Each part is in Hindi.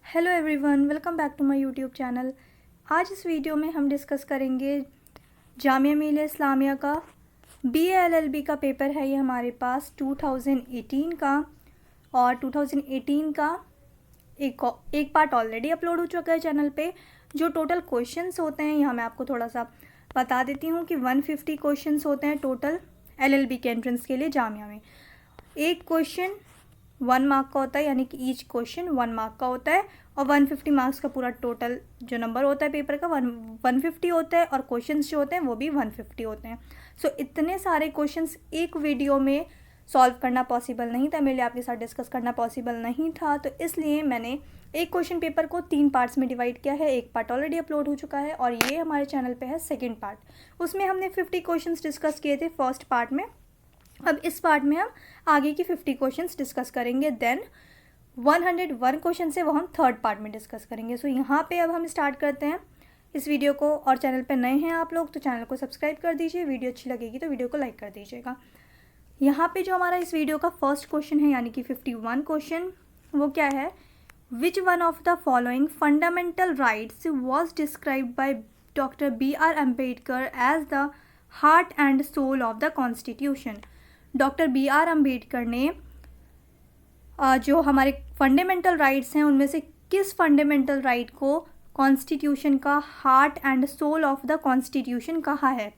Hello everyone, welcome back to my YouTube channel. आज इस वीडियो में हम डिस्कस करेंगे जामिया मिलिया इस्लामिया का BA LLB का पेपर है। ये हमारे पास 2018 का, और 2018 का एक पार्ट ऑलरेडी अपलोड हो चुका है चैनल पे। जो टोटल क्वेश्चंस होते हैं, यहाँ मैं आपको थोड़ा सा बता देती हूँ कि 150 क्वेश्चंस होते हैं टोटल LLB के एंट्रेंस के लिए जामिया में। एक क्वेश्चन 1 मार्क का होता है, यानी कि ईच क्वेश्चन 1 मार्क का होता है, और 150 मार्क्स का पूरा टोटल जो नंबर होता है पेपर का 150 होता है, और क्वेश्चंस जो होते हैं वो भी 150 होते हैं। सो इतने सारे क्वेश्चंस एक वीडियो में सॉल्व करना पॉसिबल नहीं था, मेरे लिए आपके साथ डिस्कस करना पॉसिबल नहीं था। तो इसलिए मैंने एक क्वेश्चन पेपर को 3 पार्ट्स में डिवाइड किया है। एक पार्ट ऑलरेडी अपलोड हो चुका है और ये हमारे चैनल पे है सेकेंड पार्ट। उसमें हमने 50 क्वेश्चंस डिस्कस किए थे फर्स्ट पार्ट में। अब इस पार्ट में हम आगे की 50 क्वेश्चंस डिस्कस करेंगे। देन 101 क्वेश्चन से वो हम थर्ड पार्ट में डिस्कस करेंगे। सो यहाँ पे अब हम स्टार्ट करते हैं इस वीडियो को। और चैनल पे नए हैं आप लोग तो चैनल को सब्सक्राइब कर दीजिए, वीडियो अच्छी लगेगी तो वीडियो को लाइक कर दीजिएगा। यहाँ पे जो हमारा इस वीडियो का फर्स्ट क्वेश्चन है, यानी कि 51 क्वेश्चन, वो क्या है? Which one of the following fundamental rights was described by doctor BR Ambedkar as the heart and soul of the constitution. Doctor BR Ambedkar ने जो हमारे फंडामेंटल राइट्स हैं उनमें से किस फंडामेंटल राइट को कॉन्स्टिट्यूशन का heart and soul of the constitution कहा है?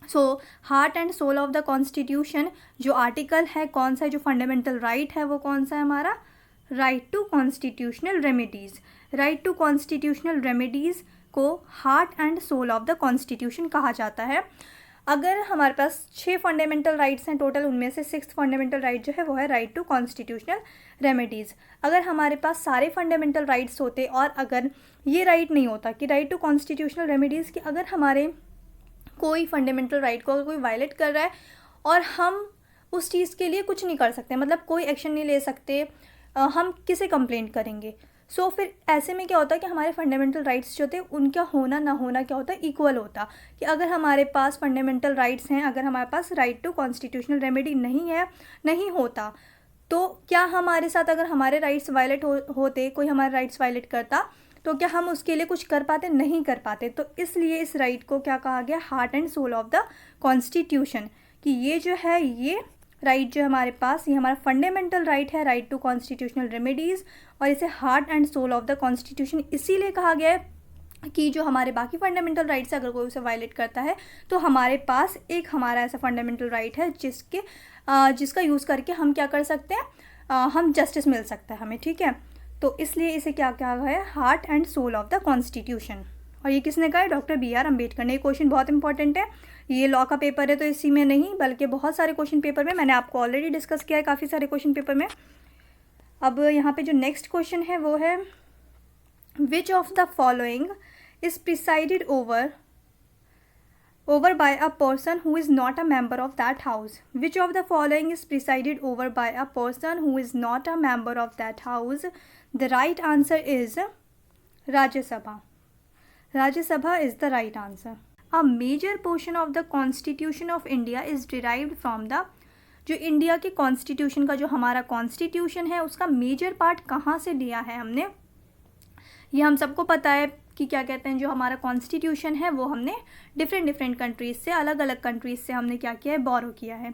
So heart and soul of the constitution जो आर्टिकल है, कौन सा है? जो फंडामेंटल राइट है वो कौन सा है हमारा? Right to constitutional remedies. Right to constitutional remedies को heart and soul of the constitution कहा जाता है। अगर हमारे पास 6 फंडामेंटल राइट्स हैं टोटल, उनमें से 6th फंडामेंटल राइट जो है वो है राइट टू कॉन्स्टिट्यूशनल रेमेडीज़। अगर हमारे पास सारे फंडामेंटल राइट्स होते और अगर ये राइट नहीं होता कि राइट टू कॉन्स्टिट्यूशनल रेमेडीज़ कि अगर हमारे कोई फंडामेंटल राइट को अगर कोई वायलेट कर रहा है और हम उस चीज़ के लिए कुछ नहीं कर सकते, मतलब कोई एक्शन नहीं ले सकते, हम किसे कंप्लेंट करेंगे? सो फिर ऐसे में क्या होता है कि हमारे फंडामेंटल राइट्स जो थे उनका होना ना होना क्या होता है? इक्वल होता। कि अगर हमारे पास फंडामेंटल राइट्स हैं, अगर हमारे पास राइट टू कॉन्स्टिट्यूशनल रेमेडी नहीं होता, तो क्या हमारे साथ अगर हमारे राइट्स वायलेट होते, कोई हमारे राइट्स वायलेट करता, तो क्या हम उसके लिए कुछ कर पाते? नहीं कर पाते। तो इसलिए इस राइट को क्या कहा गया? Heart and soul of the constitution. कि ये जो है, ये राइट जो हमारे पास, ये हमारा फंडामेंटल राइट है, राइट टू कॉन्स्टिट्यूशनल रेमेडीज़, और इसे heart and soul of the constitution इसीलिए कहा गया है कि जो हमारे बाकी फंडामेंटल राइट्स है, अगर कोई उसे वायलेट करता है तो हमारे पास एक हमारा ऐसा फंडामेंटल राइट है जिसका यूज़ करके हम क्या कर सकते हैं? हम जस्टिस मिल सकता है हमें, ठीक है। तो इसलिए इसे क्या कहा गया है? Heart and soul of the constitution. और ये किसने कहा है? डॉक्टर BR अम्बेडकर ने। ये क्वेश्चन बहुत इंपॉर्टेंट है। ये लॉ का पेपर है तो इसी में नहीं बल्कि बहुत सारे क्वेश्चन पेपर में, मैंने आपको ऑलरेडी डिस्कस किया है काफ़ी सारे क्वेश्चन पेपर में। अब यहाँ पे जो नेक्स्ट क्वेश्चन है वो है which of the following is presided over by a person who is not a member of that house. Which of the following is presided over by a person who is not a member of that house? The right answer is Rajya Sabha. Rajya Sabha is the right answer. A major portion of the Constitution of India is derived from the, जो इंडिया के कॉन्स्टिट्यूशन का, जो हमारा कॉन्स्टिट्यूशन है उसका मेजर पार्ट कहाँ से लिया है हमने? ये हम सबको पता है कि क्या कहते हैं, जो हमारा कॉन्स्टिट्यूशन है वो हमने डिफरेंट कंट्रीज़ से, अलग अलग कंट्रीज़ से हमने क्या किया है? बोरो किया है।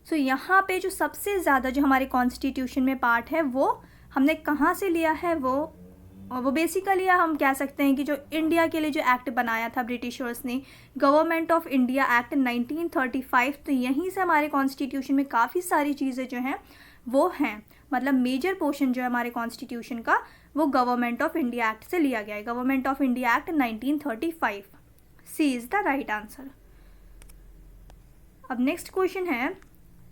सो यहाँ पे जो सबसे ज़्यादा जो हमारे कॉन्स्टिट्यूशन में पार्ट है वो हमने कहाँ से लिया है? वो बेसिकली हम कह सकते हैं कि जो इंडिया के लिए जो एक्ट बनाया था ब्रिटिशर्स ने, गवर्नमेंट ऑफ इंडिया एक्ट 1935, तो यहीं से हमारे कॉन्स्टिट्यूशन में काफ़ी सारी चीज़ें जो हैं वो हैं। मतलब मेजर पोर्शन जो है हमारे कॉन्स्टिट्यूशन का वो गवर्नमेंट ऑफ इंडिया एक्ट से लिया गया है। Government of India act 1935, C is the right answer. अब नेक्स्ट क्वेश्चन है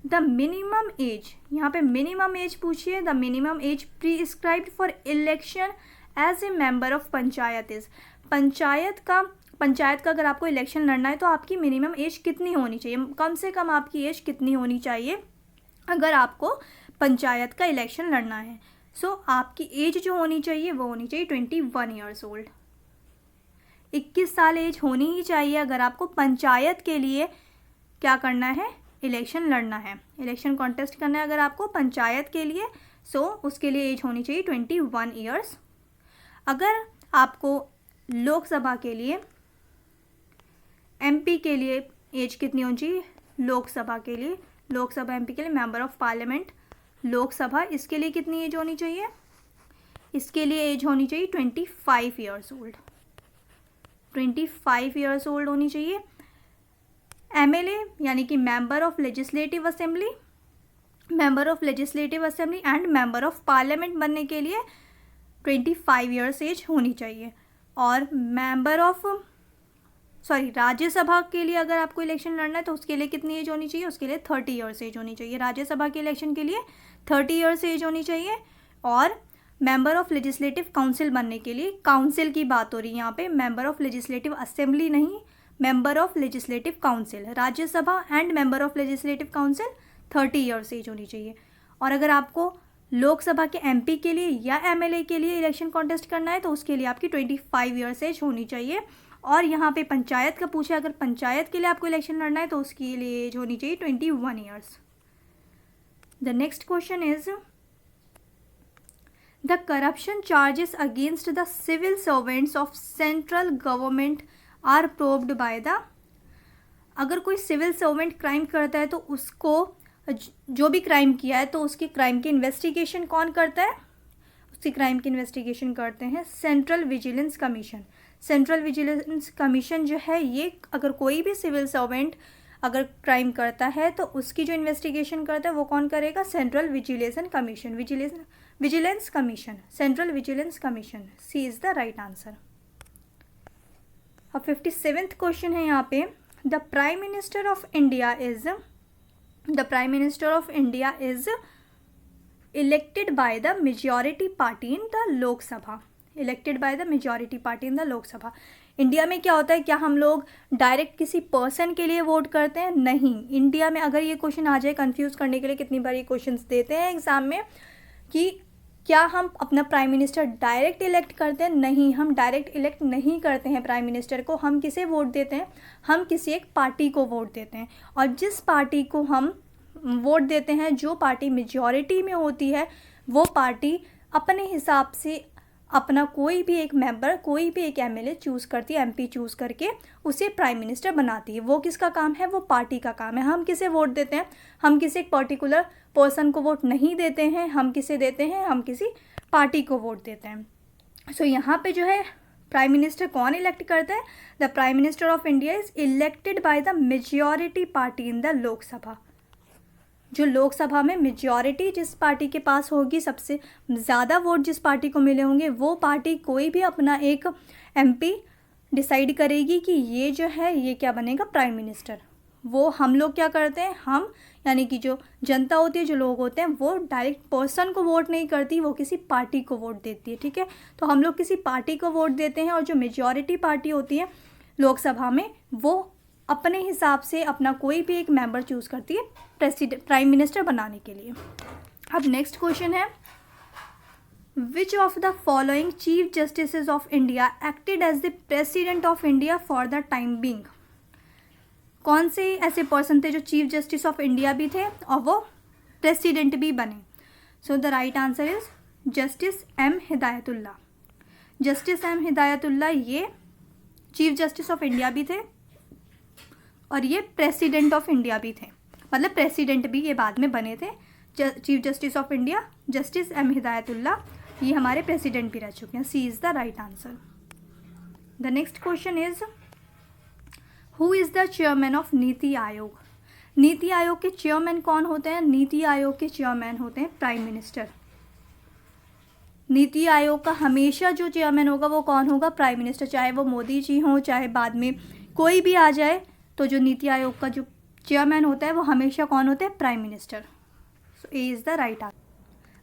द मिनिमम एज। यहाँ पे मिनिमम एज पूछिए। The minimum age prescribed for election as a member of panchayat is. Panchayat का अगर आपको इलेक्शन लड़ना है तो आपकी मिनिमम एज कितनी होनी चाहिए? कम से कम आपकी एज कितनी होनी चाहिए अगर आपको पंचायत का इलेक्शन लड़ना है? सो आपकी एज जो होनी चाहिए वो होनी चाहिए 21 ईयर्स ओल्ड। 21 साल एज होनी ही चाहिए अगर आपको पंचायत के लिए क्या करना है? इलेक्शन लड़ना है, इलेक्शन कॉन्टेस्ट करना है अगर आपको पंचायत के लिए। सो उसके लिए एज होनी चाहिए 21 ईयर्स अगर आपको लोकसभा के लिए, एमपी के लिए एज कितनी होनी चाहिए, लोकसभा के लिए, लोकसभा एमपी के लिए मेंबर ऑफ पार्लियामेंट लोकसभा, इसके लिए कितनी एज होनी चाहिए, इसके लिए एज होनी चाहिए 25 ईयर्स ओल्ड, 25 ईयर्स ओल्ड होनी चाहिए। एमएलए यानी कि member of legislative assembly, member of legislative assembly and member of parliament बनने के लिए 25 ईयर्स एज होनी चाहिए। और मेंबर ऑफ राज्यसभा के लिए अगर आपको इलेक्शन लड़ना है तो उसके लिए कितनी एज होनी चाहिए, उसके लिए 30 ईयर्स एज होनी चाहिए। राज्यसभा के इलेक्शन के लिए 30 ईयर्स एज होनी चाहिए। और मेंबर ऑफ लेजिस्लेटिव काउंसिल बनने के लिए, काउंसिल की बात हो रही है यहाँ पे, मेंबर ऑफ लेजिस्लेटिव असेंबली नहीं, member of legislative council, Rajya Sabha and member of legislative council 30 years age होनी चाहिए। और अगर आपको लोकसभा के एमपी के लिए या एमएलए के लिए इलेक्शन कॉन्टेस्ट करना है तो उसके लिए आपकी 25 ईयर्स एज होनी चाहिए। और यहाँ पे पंचायत का पूछा, अगर पंचायत के लिए आपको इलेक्शन लड़ना है तो उसके लिए एज होनी चाहिए 21 years. The next question is the corruption charges against the civil servants of central government are probed by the, अगर कोई सिविल सर्वेंट क्राइम करता है तो उसको, जो भी क्राइम किया है तो उसकी क्राइम की इन्वेस्टिगेशन कौन करता है, उसकी क्राइम की इन्वेस्टिगेशन करते हैं central vigilance commission. Central vigilance commission जो है ये, अगर कोई भी सिविल सर्वेंट अगर क्राइम करता है तो उसकी जो इन्वेस्टिगेशन करता है वो कौन करेगा, central vigilance commission, vigilance commission, central vigilance commission. C is the right answer. अब 57th क्वेश्चन है यहाँ पे, the prime minister of India is elected by the majority party in the Lok Sabha, elected by the majority party in the Lok Sabha. India में क्या होता है, क्या हम लोग डायरेक्ट किसी पर्सन के लिए वोट करते हैं, नहीं। इंडिया में अगर ये क्वेश्चन आ जाए, कंफ्यूज करने के लिए कितनी बार ये क्वेश्चंस देते हैं एग्जाम में कि क्या हम अपना प्राइम मिनिस्टर डायरेक्ट इलेक्ट करते हैं, नहीं, हम डायरेक्ट इलेक्ट नहीं करते हैं प्राइम मिनिस्टर को। हम किसे वोट देते हैं, हम किसी एक पार्टी को वोट देते हैं। और जिस पार्टी को हम वोट देते हैं, जो पार्टी मेजॉरिटी में होती है, वो पार्टी अपने हिसाब से अपना कोई भी एक मेंबर, कोई भी एक एमएलए चूज़ करती है, एमपी चूज़ करके उसे प्राइम मिनिस्टर बनाती है। वो किसका काम है, वो पार्टी का काम है। हम किसे वोट देते हैं, हम किसी एक पर्टिकुलर पर्सन को वोट नहीं देते हैं, हम किसे देते हैं, हम किसी पार्टी को वोट देते हैं। सो यहाँ पे जो है प्राइम मिनिस्टर कौन इलेक्ट करता है, the prime minister of India is elected by the majority party in the Lok Sabha. जो लोकसभा में मेजॉरिटी जिस पार्टी के पास होगी, सबसे ज़्यादा वोट जिस पार्टी को मिले होंगे, वो पार्टी कोई भी अपना एक एमपी डिसाइड करेगी कि ये जो है ये क्या बनेगा, प्राइम मिनिस्टर। वो हम लोग क्या करते हैं, हम यानी कि जो जनता होती है, जो लोग होते हैं, वो डायरेक्ट पर्सन को वोट नहीं करती, वो किसी पार्टी को वोट देती है, ठीक है। तो हम लोग किसी पार्टी को वोट देते हैं और जो मेजॉरिटी पार्टी होती है लोकसभा में, वो अपने हिसाब से अपना कोई भी एक मेंबर चूज़ करती है प्राइम मिनिस्टर बनाने के लिए। अब नेक्स्ट क्वेश्चन है, which of the following chief justice of India acted as the president of India for the time being. कौन से ऐसे पर्सन थे जो चीफ जस्टिस ऑफ इंडिया भी थे और वो प्रेसिडेंट भी बने। So the right answer is justice M Hidayatullah. Justice M Hidayatullah ये चीफ जस्टिस ऑफ इंडिया भी थे और ये प्रेसिडेंट ऑफ इंडिया भी थे, मतलब प्रेसिडेंट भी ये बाद में बने थे। Chief justice of India justice M Hidayatullah, ये हमारे प्रेसिडेंट भी रह चुके हैं। C is the right answer. The next question is, who is the chairman of NITI Aayog. NITI Aayog के चेयरमैन कौन होते हैं, नीति आयोग के चेयरमैन होते हैं प्राइम मिनिस्टर। नीति आयोग का हमेशा जो चेयरमैन होगा वो कौन होगा, प्राइम मिनिस्टर। चाहे वो मोदी जी हों, चाहे बाद में कोई भी आ जाए, तो जो नीति आयोग का जो चेयरमैन होता है वो हमेशा कौन होता है, prime minister. So A is the right answer.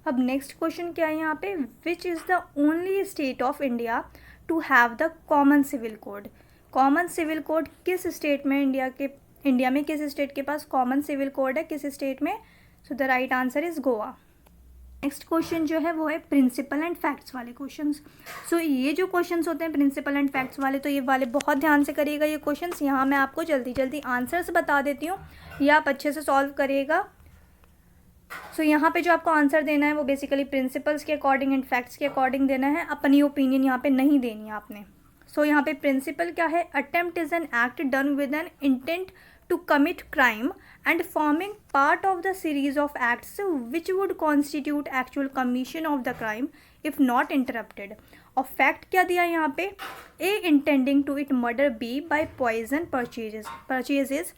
अब नेक्स्ट क्वेश्चन क्या है यहाँ पे, which is the only state of India to have the common civil code. Common civil code किस स्टेट में, इंडिया में किस स्टेट के पास कॉमन सिविल कोड है, किस स्टेट में। सो the right answer is Goa. Next question जो है वो है प्रिंसिपल एंड फैक्ट्स वाले क्वेश्चंस। सो ये जो क्वेश्चंस होते हैं प्रिंसिपल एंड फैक्ट्स वाले, तो ये वाले बहुत ध्यान से करिएगा ये क्वेश्चंस। यहाँ मैं आपको जल्दी जल्दी आंसर्स बता देती हूँ, ये आप अच्छे से सॉल्व करिएगा। सो यहाँ पे जो आपको आंसर देना है वो बेसिकली प्रिंसिपल्स के अकॉर्डिंग एंड फैक्ट्स के अकॉर्डिंग देना है, अपनी ओपिनियन यहाँ पे नहीं देनी है आपने। सो यहाँ पे प्रिंसिपल क्या है, attempt is an act done with an intent to commit crime and forming part of the series of acts which would constitute actual commission of the crime if not interrupted. और फैक्ट क्या दिया यहाँ पे, A intending to it murder B by poison purchases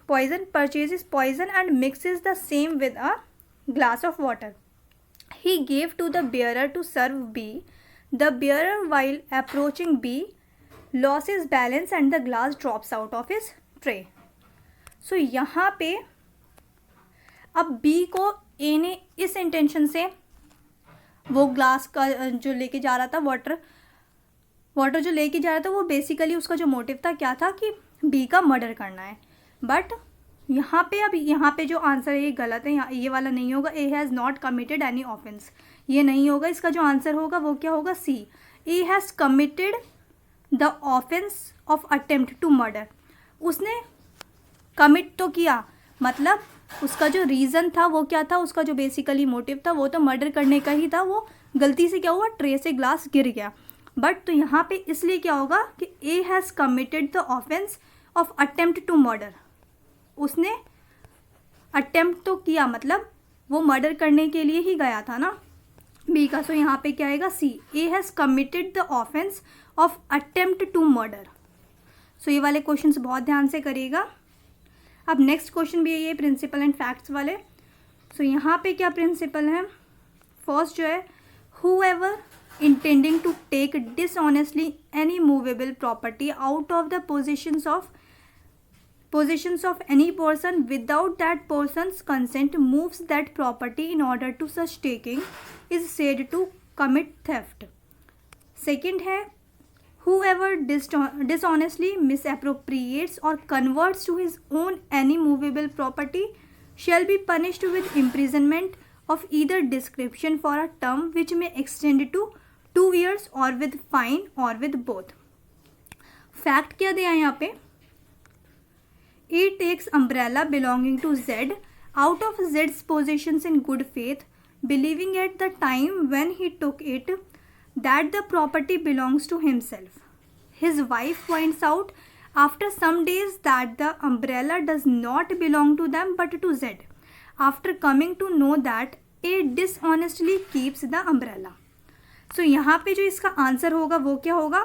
poison and mixes the same with a glass of water. He gave to the bearer to serve B. The bearer, while approaching B, lost his balance and the glass drops out of his tray. So यहाँ पे अब B को A ने इस इंटेंशन से वो ग्लास का जो लेके जा रहा था वाटर जो लेके जा रहा था, वो बेसिकली उसका जो मोटिव था क्या था कि बी का मर्डर करना है। बट यहाँ पे अब यहाँ पे जो आंसर है ये गलत है, यहाँ ये वाला नहीं होगा, A has not committed any offence, ये नहीं होगा। इसका जो आंसर होगा वो क्या होगा, C, A has committed the offence of attempt to murder. उसने कमिट तो किया, मतलब उसका जो रीज़न था वो क्या था, उसका जो बेसिकली मोटिव था वो तो मर्डर करने का ही था। वो गलती से क्या हुआ, ट्रे से ग्लास गिर गया। बट तो यहाँ पे इसलिए क्या होगा कि A has committed the offence of attempt to murder. उसने अटेम्प्ट तो किया, मतलब वो मर्डर करने के लिए ही गया था ना बी का। सो यहाँ पे क्या आएगा, C, A has committed the offence of attempt to murder. So ये वाले क्वेश्चंस बहुत ध्यान से करिएगा। अब नेक्स्ट क्वेश्चन भी है प्रिंसिपल एंड फैक्ट्स वाले। सो यहाँ पे क्या प्रिंसिपल है, फर्स्ट जो है, whoever intending to take dishonestly any movable property out of the possessions of any person without that person's consent moves that property in order to such taking is said to commit theft. Second है, whoever dishonestly misappropriates or converts to his own any movable property shall be punished with imprisonment of either description for a term which may extend to 2 years or with fine or with both. Fact क्या दिया है यहाँ पे, E takes umbrella belonging to Z out of Z's possessions in good faith, believing at the time when he took it that the property belongs to himself. His wife points out after some days that the umbrella does not belong to them but to Z. After coming to know that A dishonestly keeps the umbrella. So यहाँ पे जो इसका आंसर होगा वो क्या होगा,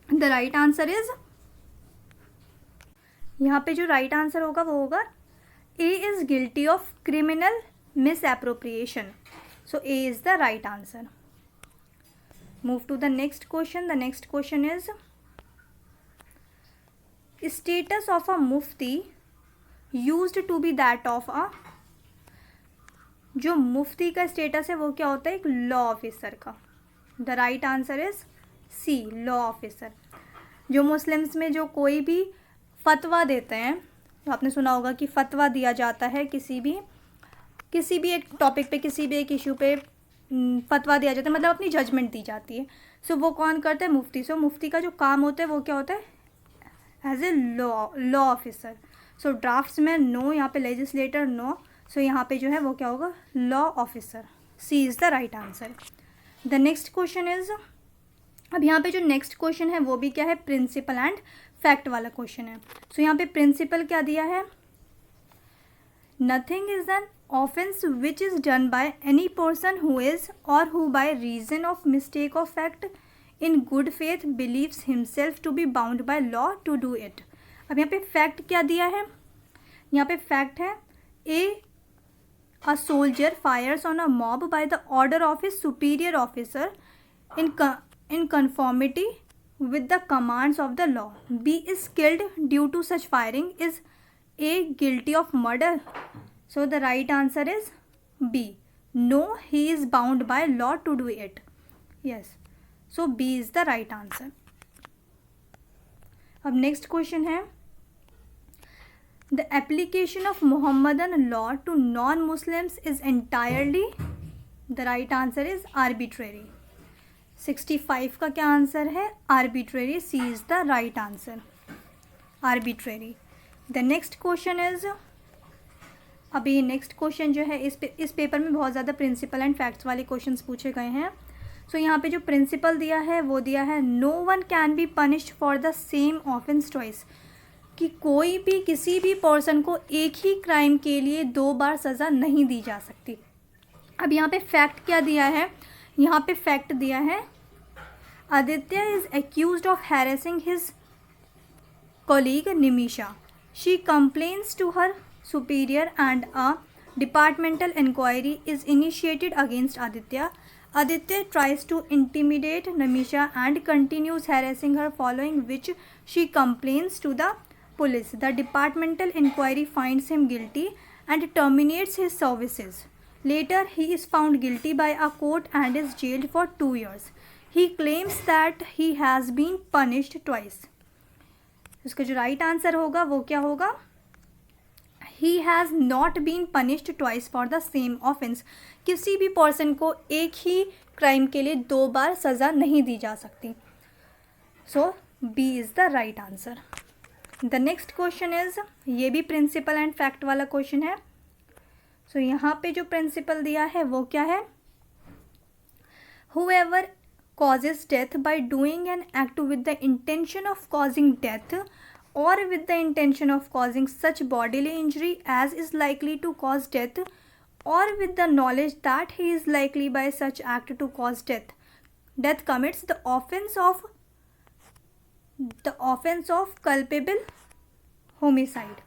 द राइट आंसर इज, यहाँ पे जो राइट आंसर होगा वो होगा A is guilty of criminal misappropriation. So A is the right answer. Move to the next question. The next question is status of a मुफ्ती used to be that of a, जो मुफ्ती का स्टेटस है वो क्या होता है, एक लॉ ऑफिसर का। The right answer is C, law officer. जो मुस्लिम्स में जो कोई भी फतवा देते हैं, तो आपने सुना होगा कि फतवा दिया जाता है किसी भी एक टॉपिक पे, किसी भी एक इशू पे फतवा दिया जाता है, मतलब अपनी जजमेंट दी जाती है। सो वो कौन करता है, मुफ्ती। सो मुफ्ती का जो काम होता है वो क्या होता है, as a law officer. So draftsman no, यहाँ पे लेजिस्लेटर नो। सो यहाँ पे जो है वो क्या होगा, law officer. C is the right answer. The next question is, अब यहाँ पे जो नेक्स्ट क्वेश्चन है वो भी क्या है, प्रिंसिपल एंड फैक्ट वाला क्वेश्चन है। सो यहाँ पे प्रिंसिपल क्या दिया है, nothing is an offence which is done by any person who is और who by reason of mistake of fact in good faith believes himself to be bound by law to do it. अब यहाँ पे फैक्ट क्या दिया है, यहाँ पे फैक्ट है, A soldier fires on a mob by the order of his superior officer in conformity with the commands of the law. B is killed due to such firing. Is A guilty of murder? So the right answer is B. No, he is bound by law to do it. Yes. So B is the right answer. अब next question है, The application of Muhammadan law to non-Muslims is entirely, the right answer is arbitrary. 65 का क्या आंसर है, arbitrary. C is the right answer, arbitrary. The next question is, अभी नेक्स्ट क्वेश्चन जो है इस पेपर में बहुत ज़्यादा प्रिंसिपल एंड फैक्ट्स वाले क्वेश्चंस पूछे गए हैं। सो यहाँ पे जो प्रिंसिपल दिया है वो दिया है no one can be punished for the same offence twice, कि कोई भी किसी भी पर्सन को एक ही क्राइम के लिए 2 बार सज़ा नहीं दी जा सकती। अब यहाँ पे फैक्ट क्या दिया है, यहाँ पे फैक्ट दिया है Aditya is accused of harassing his colleague Nimisha. She complains to her superior and a departmental inquiry is initiated against Aditya. Aditya tries to intimidate Nimisha and continues harassing her, following which she complains to the police. The departmental inquiry finds him guilty and terminates his services. Later, he is found guilty by a court and is jailed for 2 years. He claims that he has been punished twice. इसका जो राइट आंसर होगा वो क्या होगा, he has not been punished twice for the same offence. किसी भी पर्सन को एक ही क्राइम के लिए 2 बार सज़ा नहीं दी जा सकती। So B is the right answer. The next question is, ये भी प्रिंसिपल एंड फैक्ट वाला क्वेश्चन है। सो यहाँ पे जो प्रिंसिपल दिया है वो क्या है, whoever causes death by doing an act with the intention of causing death or with the intention of causing such bodily injury as is likely to cause death or with the knowledge that he is likely by such act to cause death commits the offense of culpable homicide.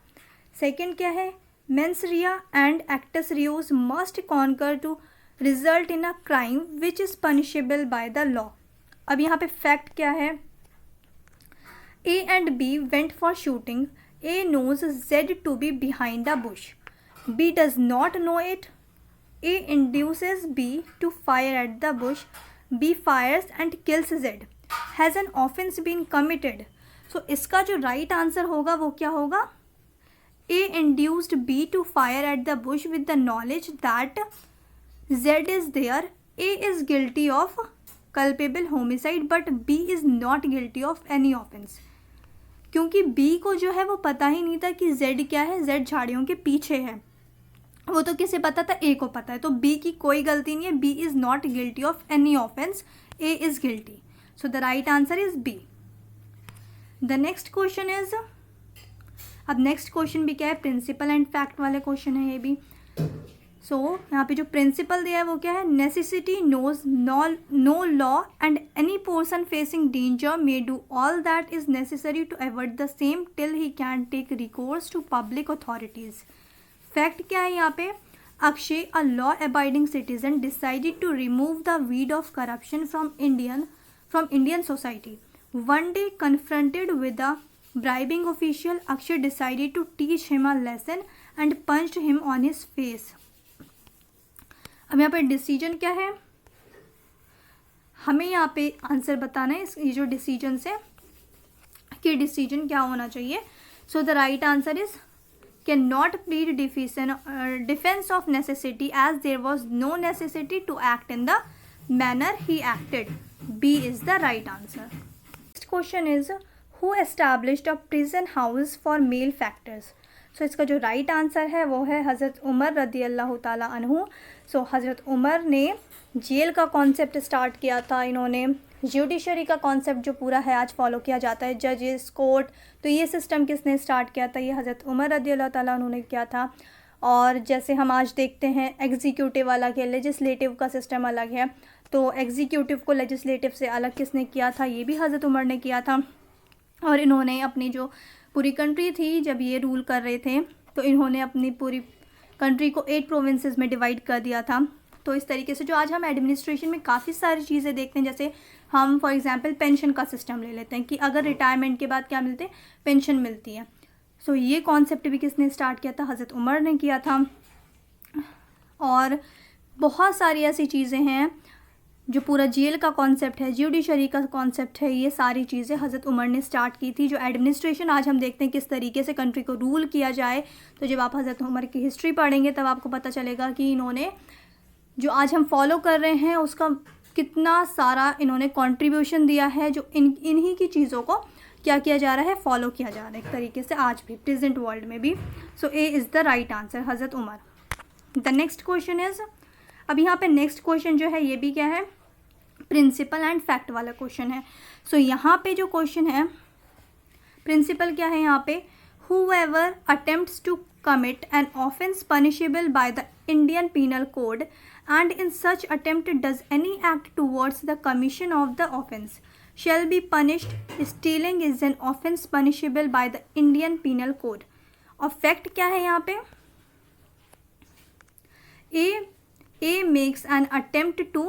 Second क्या है, mens rea and actus reus must concur to result in a crime which is punishable by the law. अब यहाँ पे फैक्ट क्या है, A and B went for shooting. A knows Z to be behind the bush. B does not know it. A induces B to fire at the bush. B fires and kills Z. Has an offense been committed? So इसका जो right answer होगा वो क्या होगा, A induced B to fire at the bush with the knowledge that Z is there. A is guilty of culpable homicide but B is not guilty of any offense. क्योंकि B को जो है वो पता ही नहीं था कि Z क्या है, Z झाड़ियों के पीछे है, वो तो किसे पता था, A को पता है। तो B की कोई गलती नहीं है, B is not guilty of any offense, A is guilty. So the right answer is B. The next question is, अब नेक्स्ट क्वेश्चन भी क्या है, प्रिंसिपल एंड फैक्ट वाले क्वेश्चन है ये भी। सो यहाँ पे जो प्रिंसिपल दिया है वो क्या है, necessity knows no law and any person facing danger may do all that is necessary to avoid the same till he can take recourse to public authorities. Fact क्या है यहाँ पे, Akshay a law abiding citizen decided to remove the weed of corruption from Indian society. One day confronted with a bribing official, Akshay decided to teach him a lesson and punched him on his face. अब यहाँ पे डिसीजन क्या है, हमें यहाँ पे आंसर बताना है ये जो डिसीजन से कि डिसीजन क्या होना चाहिए। So the right answer is cannot plead defence of necessity as there was no necessity to act in the manner he acted. B is the right answer. Next question is who established a prison house for malefactors. So इसका जो राइट आंसर है वो है हज़रत उमर रदी अल्लाह ताला अन्हु। सो हज़रत उमर ने जेल का कॉन्सेप्ट स्टार्ट किया था, इन्होंने जुडिशरी का कॉन्सेप्ट जो पूरा है आज फॉलो किया जाता है, जजेस कोर्ट, तो ये सिस्टम किसने स्टार्ट किया था, ये हज़रत उमर रदी अल्लाह ताला अन्हु ने किया था। और जैसे हम आज देखते हैं एग्जीक्यूटिव अलग है, लेजिस्लेटिव का सिस्टम अलग है, तो एग्जीक्यूटिव को लेजिस्लेटिव से अलग किसने किया था, ये भी हज़रत उमर ने किया था। और इन्होंने अपनी जो पूरी कंट्री थी जब ये रूल कर रहे थे तो इन्होंने अपनी पूरी कंट्री को 8 प्रोविंसेस में डिवाइड कर दिया था। तो इस तरीके से जो आज हम एडमिनिस्ट्रेशन में काफ़ी सारी चीज़ें देखते हैं, जैसे हम फॉर एग्जांपल पेंशन का सिस्टम ले लेते हैं कि अगर रिटायरमेंट के बाद क्या मिलते हैं, पेंशन मिलती है। सो ये कॉन्सेप्ट भी किसने स्टार्ट किया था, हज़रत उमर ने किया था। और बहुत सारी ऐसी चीज़ें हैं जो पूरा जेल का कॉन्सेप्ट है, जुडिशरी का कॉन्सेप्ट है, ये सारी चीज़ें हज़रत उमर ने स्टार्ट की थी। जो एडमिनिस्ट्रेशन आज हम देखते हैं किस तरीके से कंट्री को रूल किया जाए, तो जब आप हज़रत उमर की हिस्ट्री पढ़ेंगे तब आपको पता चलेगा कि इन्होंने जो आज हम फॉलो कर रहे हैं उसका कितना सारा इन्होंने कंट्रीब्यूशन दिया है, जो इन्हीं की चीज़ों को क्या किया जा रहा है, फॉलो किया जा रहा है एक तरीके से आज भी, प्रेजेंट वर्ल्ड में भी। So A is the right answer, Hazrat Umar. The next question is, अब यहाँ पे नेक्स्ट क्वेश्चन जो है ये भी क्या है, प्रिंसिपल एंड फैक्ट वाला क्वेश्चन है। सो यहाँ पे जो क्वेश्चन है प्रिंसिपल क्या है यहाँ पे, whoever attempts to commit an offence punishable by the Indian Penal Code and in such attempt does any act towards the commission of the offence shall be punished. Stealing is an offence punishable by the Indian Penal Code. और फैक्ट क्या है यहाँ पे, A makes an attempt to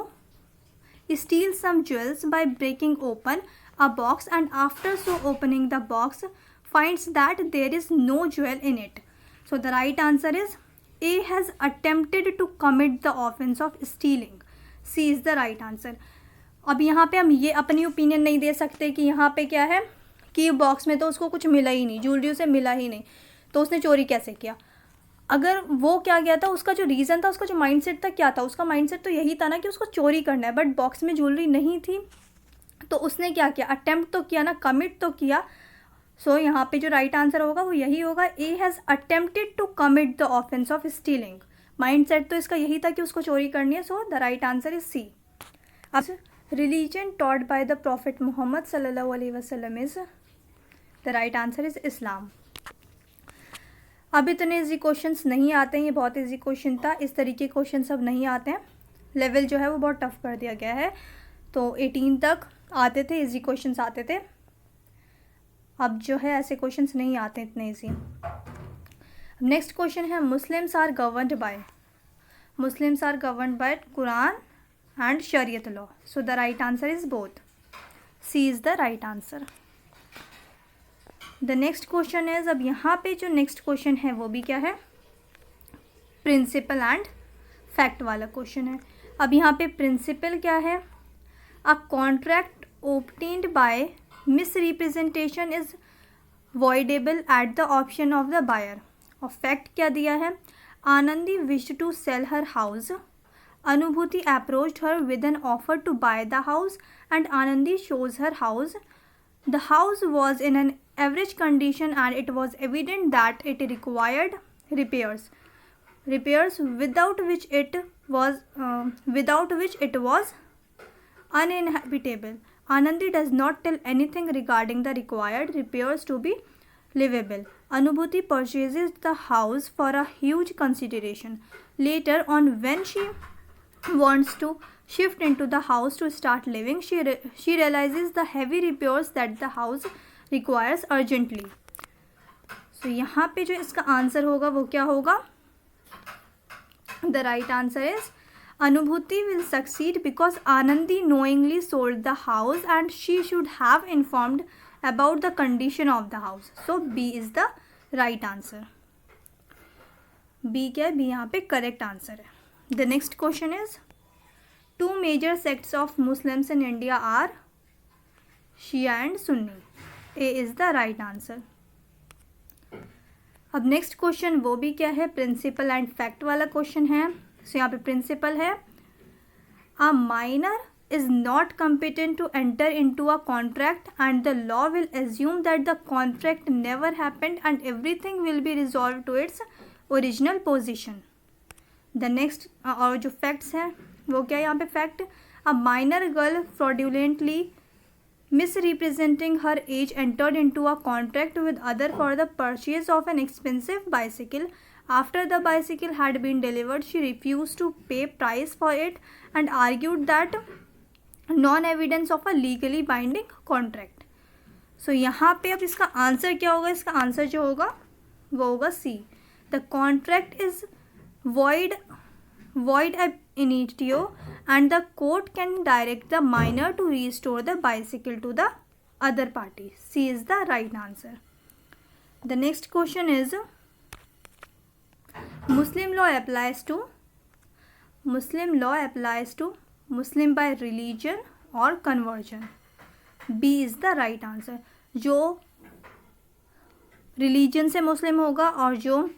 steal some jewels by breaking open a box and after so opening the box finds that there is no jewel in it. So the right answer is A has attempted to commit the offence of stealing. C is the right answer. अब यहाँ पे हम ये अपनी ओपिनियन नहीं दे सकते कि यहाँ पे क्या है कि बॉक्स में तो उसको कुछ मिला ही नहीं, ज्वेलरी उसे मिला ही नहीं, तो उसने चोरी कैसे किया। अगर वो क्या गया था, उसका जो रीज़न था, उसका जो माइंडसेट था क्या था, उसका माइंडसेट तो यही था ना कि उसको चोरी करना है, बट बॉक्स में ज्वेलरी नहीं थी, तो उसने क्या किया, अटेम्प्ट तो किया ना, कमिट तो किया। सो यहाँ पे जो राइट आंसर होगा वो यही होगा, A has attempted to commit the offence of stealing. Mindset तो इसका यही था कि उसको चोरी करनी है। So the right answer is C. अब religion taught by the prophet Mohammad सल्लल्लाहु अलैहि वसल्लम is, the right answer is Islam. अब इतने ईजी क्वेश्चंस नहीं आते हैं, ये बहुत ईजी क्वेश्चन था, इस तरीके क्वेश्चन सब नहीं आते हैं, लेवल जो है वो बहुत टफ कर दिया गया है। तो 18 तक आते थे, ईजी क्वेश्चंस आते थे, अब जो है ऐसे क्वेश्चंस नहीं आते इतने ईजी। नेक्स्ट क्वेश्चन है, Muslims are governed by Quran and Shariat law. So the right answer is both, C is the right answer. The next question is, अब यहाँ पे जो नेक्स्ट क्वेश्चन है वो भी क्या है, प्रिंसिपल एंड फैक्ट वाला क्वेश्चन है। अब यहाँ पे प्रिंसिपल क्या है, a contract obtained by misrepresentation is voidable at the option of the buyer. और फैक्ट क्या दिया है, Anandi wished to sell her house. Anubhuti approached her with an offer to buy the house and Anandi shows her house. The house was in an average condition and it was evident that it required repairs without which it was uninhabitable. Anandi does not tell anything regarding the required repairs to be livable. Anubhuti purchases the house for a huge consideration. Later on, when she wants to shift into the house to start living, she realizes the heavy repairs that the house requires urgently. So यहाँ पे जो इसका आंसर होगा वो क्या होगा, the right answer is Anubhuti will succeed because Anandi knowingly sold the house and she should have informed about the condition of the house. So B is the right answer. B क्या है, B यहाँ पे correct answer है. The next question is, two major sects of Muslims in India are Shia and Sunni. A is the right answer. अब नेक्स्ट क्वेश्चन वो भी क्या है, प्रिंसिपल एंड फैक्ट वाला क्वेश्चन है। सो यहाँ पे प्रिंसिपल है, a minor is not competent to enter into a contract and the law will assume that the contract never happened and everything will be resolve to its original position. The next और जो फैक्ट्स हैं वो क्या है यहाँ पे fact, a minor girl fraudulently misrepresenting her age entered into a contract with other for the purchase of an expensive bicycle. After the bicycle had been delivered, she refused to pay price for it and argued that non-evidence of a legally binding contract. So यहाँ पे अब इसका आंसर क्या होगा, इसका आंसर जो होगा वो होगा सी, the contract is void ab initio and the court can direct the minor to restore the bicycle to the other party. C is the right answer. The next question is, Muslim law applies to Muslim by religion or conversion. B is the right answer. जो रिलीजन से मुस्लिम होगा और जो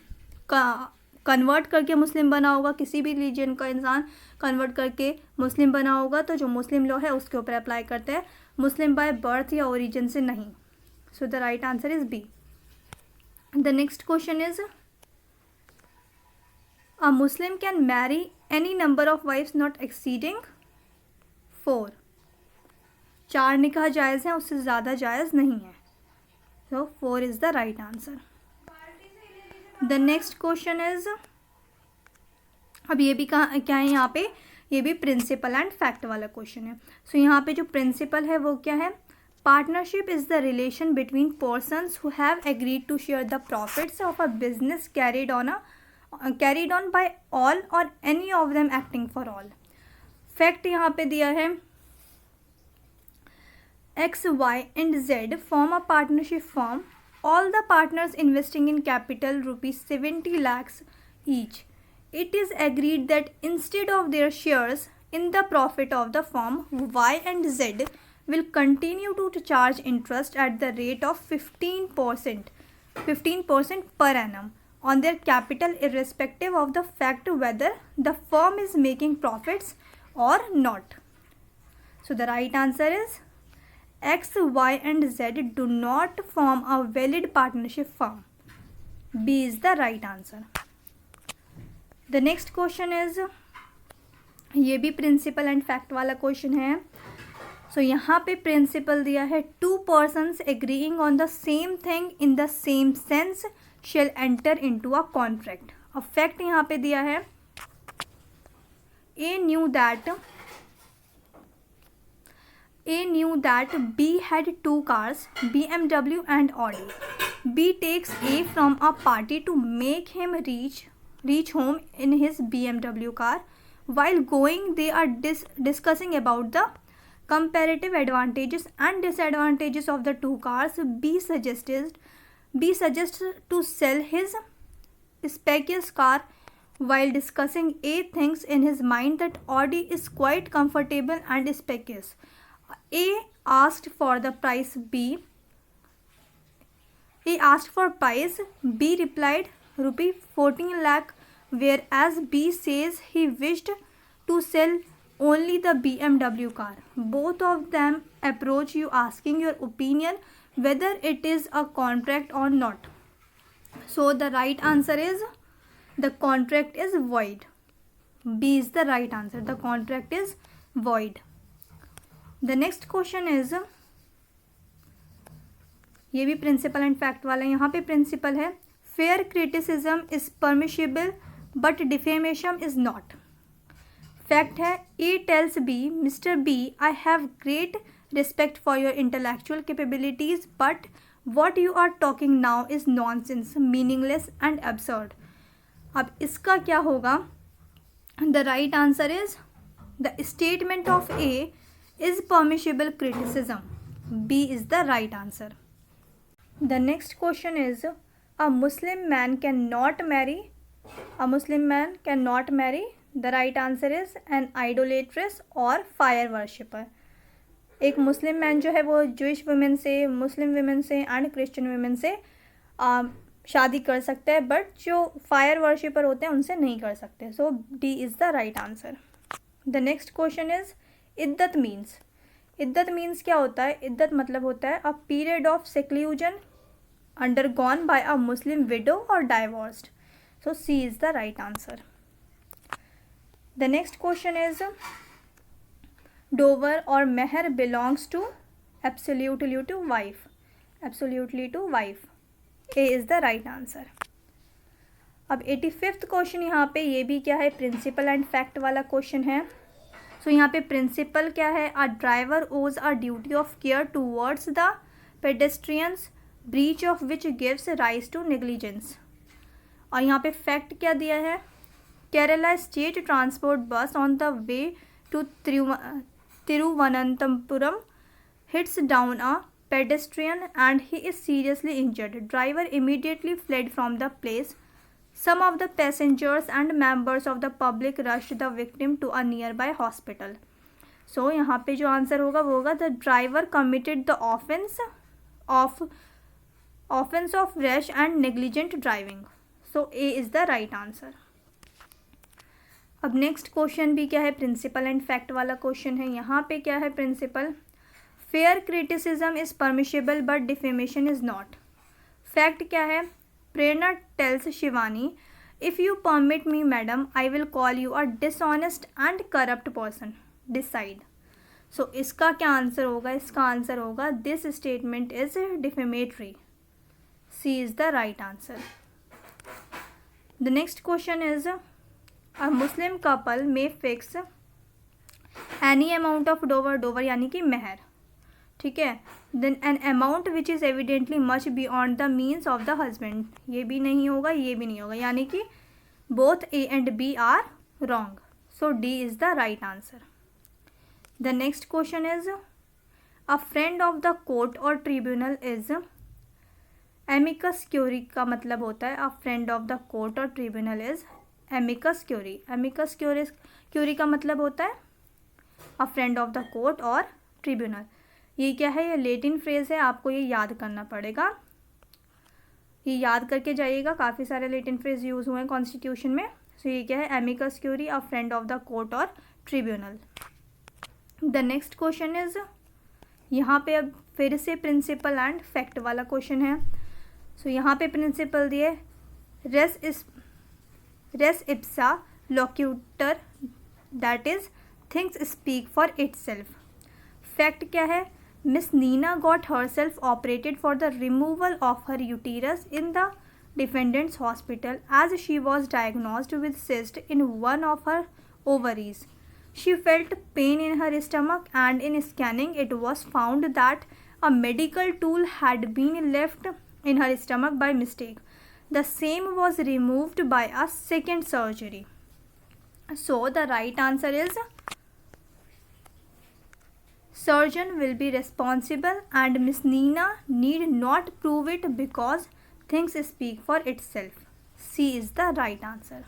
कन्वर्ट करके मुस्लिम बना होगा, किसी भी रिलीजन का इंसान कन्वर्ट करके मुस्लिम बना होगा तो जो मुस्लिम लॉ है उसके ऊपर अप्लाई करते हैं, मुस्लिम बाय बर्थ या ओरिजिन से नहीं। So the right answer is B. The next question is, a Muslim can marry any number of wives not exceeding 4. 4 निकाह जायज़ हैं, उससे ज़्यादा जायज़ नहीं है. So 4 is the right answer. The next question is, अब ये भी क्या है यहाँ पे, ये भी प्रिंसिपल एंड फैक्ट वाला क्वेश्चन है. सो यहाँ पे जो प्रिंसिपल है वो क्या है, partnership is the relation between persons who have agreed to share the profits of a business carried on by all और any of them acting for all. Fact यहाँ पे दिया है, X, Y and Z form a partnership firm, all the partners investing in capital rupees 70 lakhs each. It is agreed that instead of their shares in the profit of the firm, Y and Z will continue to charge interest at the rate of 15% per annum on their capital, irrespective of the fact whether the firm is making profits or not. So the right answer is X, Y and Z do not form a valid partnership firm. B is the right answer. The next question is, ये भी प्रिंसिपल एंड फैक्ट वाला क्वेश्चन है. सो यहाँ पे प्रिंसिपल दिया है, 2 persons agreeing on the same thing in the same sense shall enter into a contract. अब फैक्ट यहाँ पे दिया है, A knew that B had 2 cars, BMW and Audi. B takes A from a party to make him reach home in his BMW car. While going, they are discussing about the comparative advantages and disadvantages of the 2 cars. B suggests to sell his spacious car. While discussing, A thinks in his mind that Audi is quite comfortable and spacious. A asked for price. B replied rupee 14 lakh, whereas B says he wished to sell only the BMW car. Both of them approach you asking your opinion whether it is a contract or not. So the right answer is, the contract is void. B is the right answer. The contract is void. The next question is, ये भी प्रिंसिपल एंड फैक्ट वाला है. यहाँ पे प्रिंसिपल है, fair criticism is permissible but defamation is not. Fact है, A tells B, mister B, I have great respect for your intellectual capabilities but what you are talking now is nonsense, meaningless and absurd. अब इसका क्या होगा, the right answer is, the statement of A is permissible criticism. B is the right answer. The next question is, a Muslim man cannot marry. The right answer is an idolatress or fire worshipper. एक मुस्लिम मैन जो है वो जूइश वुमेन से, मुस्लिम वुमेन से एंड क्रिश्चियन वुमेन से शादी कर सकते हैं, बट जो फायर वर्शिपर होते हैं उनसे नहीं कर सकते. So D is the right answer. The next question is, इद्दत मीन्स क्या होता है. इद्दत मतलब होता है a period of seclusion undergone by a Muslim widow और divorced. So C is the right answer. The next question is, dower और मेहर belongs to absolutely to wife. A is the right answer. अब 85th क्वेश्चन यहाँ पे, ये भी क्या है, प्रिंसिपल एंड फैक्ट वाला क्वेश्चन है. सो यहाँ पे प्रिंसिपल क्या है, a driver owes a duty of care towards the pedestrians, breach of which gives rise to negligence. और यहाँ पे फैक्ट क्या दिया है, Kerala state transport bus on the way to Thiruvananthapuram hits down a pedestrian and he is seriously injured. Driver immediately fled from the place. Some of the passengers and members of the public rushed the victim to a nearby hospital. So यहाँ पे जो आंसर होगा वो होगा, the driver committed the offense of rash and negligent driving. So A is the right answer. अब नेक्स्ट क्वेश्चन भी क्या है, प्रिंसिपल एंड फैक्ट वाला क्वेश्चन है. यहाँ पे क्या है principle, fair criticism is permissible but defamation is not. Fact क्या है? Prerna tells Shivani, if you permit me madam I will call you a dishonest and corrupt person, decide. So इसका क्या आंसर होगा? इसका आंसर होगा this statement is defamatory. C is the right answer. The next question is a Muslim couple may fix any amount of dower, dower यानी कि मेहर, ठीक है, then an amount which is evidently much beyond the means of the husband. ये भी नहीं होगा, ये भी नहीं होगा, यानी कि both A and B are wrong. So D is the right answer. The next question is a friend of the court और ट्रिब्यूनल इज। एमिकस क्यूरी का मतलब होता है a friend of the court और tribunal is amicus curiae. Amicus curiae का मतलब होता है a friend of the court और ट्रिब्यूनल। ये क्या है? ये लैटिन फ्रेज है, आपको ये याद करना पड़ेगा, ये याद करके जाइएगा। काफ़ी सारे लैटिन फ्रेज यूज़ हुए हैं कॉन्स्टिट्यूशन में। सो ये क्या है? Amicus curiae a friend of the court और tribunal. The next question is, यहाँ पे अब फिर से प्रिंसिपल एंड फैक्ट वाला क्वेश्चन है। सो यहाँ पे प्रिंसिपल दिए res ipsa loquitur, that is things speak for itself. Fact क्या है? Miss Nina got herself operated for the removal of her uterus in the defendant's hospital as she was diagnosed with cyst in one of her ovaries. She felt pain in her stomach and in scanning it was found that a medical tool had been left in her stomach by mistake. The same was removed by a second surgery. So the right answer is surgeon will be responsible and Miss Nina need not prove it because things speak for itself. C is the right answer.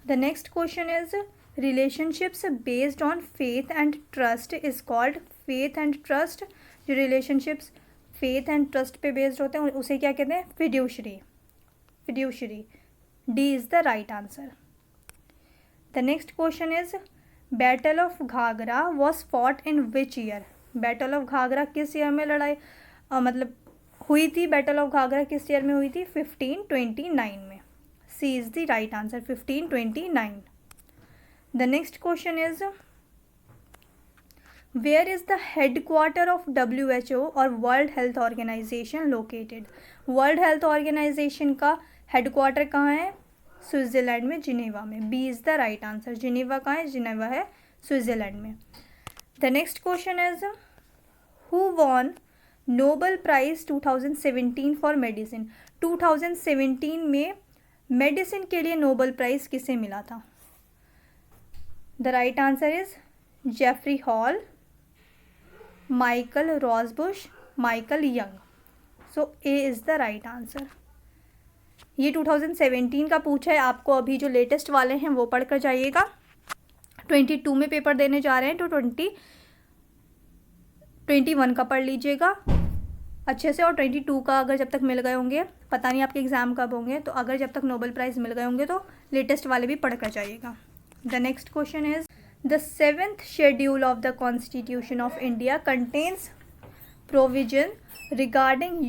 The next question is relationships based on faith and trust is called faith and trust। जो relationships faith and trust पे based होते हैं उसे क्या कहते हैं? fiduciary। fiduciary। D is the right answer. The next question is battle of Ghaghra was fought in which year. Battle of Ghaghra किस ईयर में लड़ाई मतलब हुई थी? बैटल ऑफ घाघरा किस ईयर में हुई थी? 1529 में। C is the right answer, 1529। The next question is where is the head quarter of WHO और world health organisation located. World health organisation का हेड क्वार्टर कहाँ है? स्विट्ज़रलैंड में, जिनेवा में। B is the right answer. Geneva कहाँ है? जिनेवा है स्विट्ज़रलैंड में। The next question is who won Nobel prize 2017 for medicine. 2017 में मेडिसिन के लिए नोबल प्राइज किसे मिला था? The right answer is Jeffrey Hall, Michael Rosbash, Michael Young. So A is the right answer. ये 2017 का पूछा है आपको, अभी जो लेटेस्ट वाले हैं वो पढ़ कर जाइएगा। 22 में पेपर देने जा रहे हैं तो 21 का पढ़ लीजिएगा अच्छे से, और 22 का अगर जब तक मिल गए होंगे, पता नहीं आपके एग्ज़ाम कब होंगे, तो अगर जब तक नोबेल प्राइज़ मिल गए होंगे तो लेटेस्ट वाले भी पढ़ कर जाइएगा। The next question is the 7th schedule of the constitution of India contains provision regarding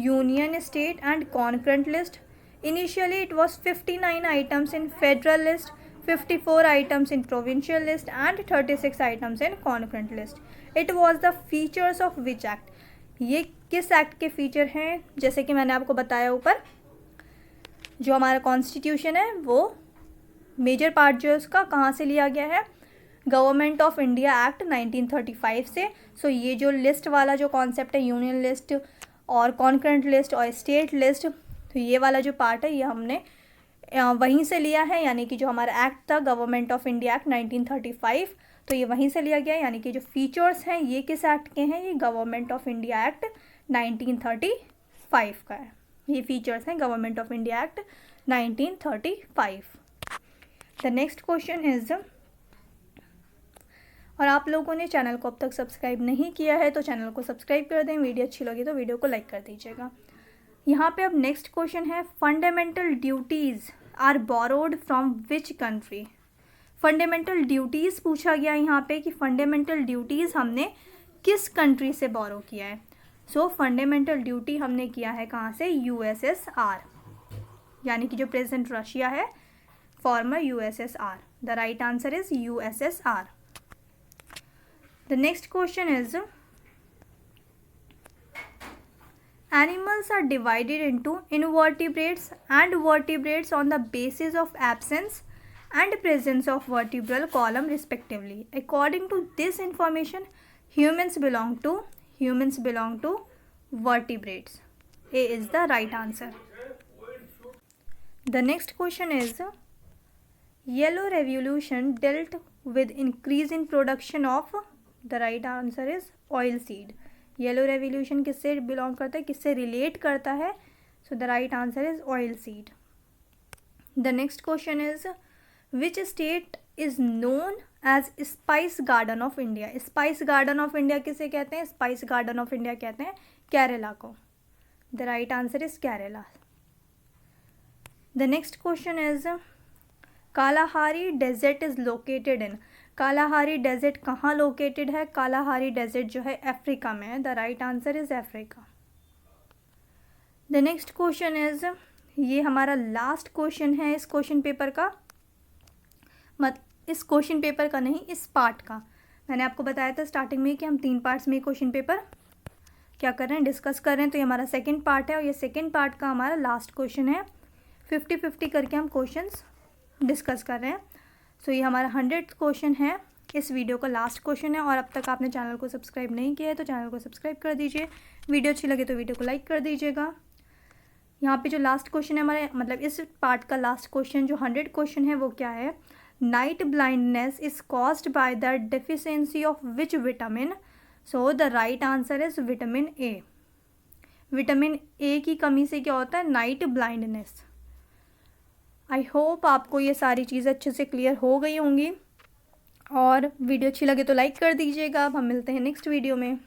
union state and concurrent list. Initially it was 59 items in federal list, 54 items in provincial list and 36 items in concurrent list. It was the features of which act? ये किस एक्ट के फीचर हैं? जैसे कि मैंने आपको बताया ऊपर, जो हमारा कॉन्स्टिट्यूशन है वो मेजर पार्ट जो है उसका कहाँ से लिया गया है? गवर्नमेंट ऑफ इंडिया एक्ट 1935 से। सो ये जो लिस्ट वाला जो कॉन्सेप्ट है, यूनियन लिस्ट और कॉन्करेंट लिस्ट और स्टेट लिस्ट, तो ये वाला जो पार्ट है ये हमने वहीं से लिया है, यानी कि जो हमारा एक्ट था गवर्नमेंट ऑफ इंडिया एक्ट 1935, तो ये वहीं से लिया गया है। यानी कि जो फीचर्स हैं ये किस एक्ट के हैं? ये गवर्नमेंट ऑफ इंडिया एक्ट 1935 का है। ये फीचर्स हैं government of India act 1935। The next question is, और आप लोगों ने चैनल को अब तक सब्सक्राइब नहीं किया है तो चैनल को सब्सक्राइब कर दें, वीडियो अच्छी लगी तो वीडियो को लाइक कर दीजिएगा। यहाँ पे अब नेक्स्ट क्वेश्चन है fundamental duties are borrowed from which country. Fundamental duties पूछा गया यहाँ पे कि फंडामेंटल ड्यूटीज़ हमने किस कंट्री से बोरो किया है। सो फंडामेंटल ड्यूटी हमने किया है कहाँ से, USSR, यानी कि जो प्रेजेंट रशिया है, farmer USSR। The right answer is USSR। The next question is Animals are divided into invertebrates and vertebrates on the basis of absence and presence of vertebral column respectively. According to this information, humans belong to vertebrates. A is the right answer. The next question is Yellow Revolution dealt with increase in production of, the right answer is oilseed. Yellow revolution किससे बिलोंग करता है, किससे रिलेट करता है, so the right answer is oil seed. The next question is which state is known as spice garden of India. Spice garden of India किसे कहते हैं, स्पाइस गार्डन ऑफ इंडिया कहते हैं केरला को। The right answer is Kerala. The next question is Kalahari desert is located in. Kalahari desert कहाँ लोकेटेड है, कालाहारी डेजर्ट जो है अफ्रीका में है। The right answer is Africa. The next question is, ये हमारा लास्ट क्वेश्चन है इस क्वेश्चन पेपर का, इस क्वेश्चन पेपर का नहीं, इस पार्ट का। मैंने आपको बताया था स्टार्टिंग में कि हम 3 पार्ट्स में क्वेश्चन पेपर क्या कर रहे हैं, डिस्कस कर रहे हैं। तो ये हमारा सेकेंड पार्ट है और ये सेकेंड पार्ट का हमारा लास्ट क्वेश्चन है। 50-50 करके हम क्वेश्चंस डिस्कस कर रहे हैं। सो ये हमारा 100th क्वेश्चन है, इस वीडियो का लास्ट क्वेश्चन है। और अब तक आपने चैनल को सब्सक्राइब नहीं किया है तो चैनल को सब्सक्राइब कर दीजिए। वीडियो अच्छी लगे तो वीडियो को लाइक कर दीजिएगा। यहाँ पे जो लास्ट क्वेश्चन है हमारे, मतलब इस पार्ट का लास्ट क्वेश्चन जो 100 क्वेश्चन है वो क्या है, night blindness is caused by the deficiency of which vitamin. So the right answer is vitamin A. Vitamin A की कमी से क्या होता है, नाइट ब्लाइंडनेस। आई होप आपको ये सारी चीज़ें अच्छे से क्लियर हो गई होंगी और वीडियो अच्छी लगे तो लाइक कर दीजिएगा। अब हम मिलते हैं नेक्स्ट वीडियो में।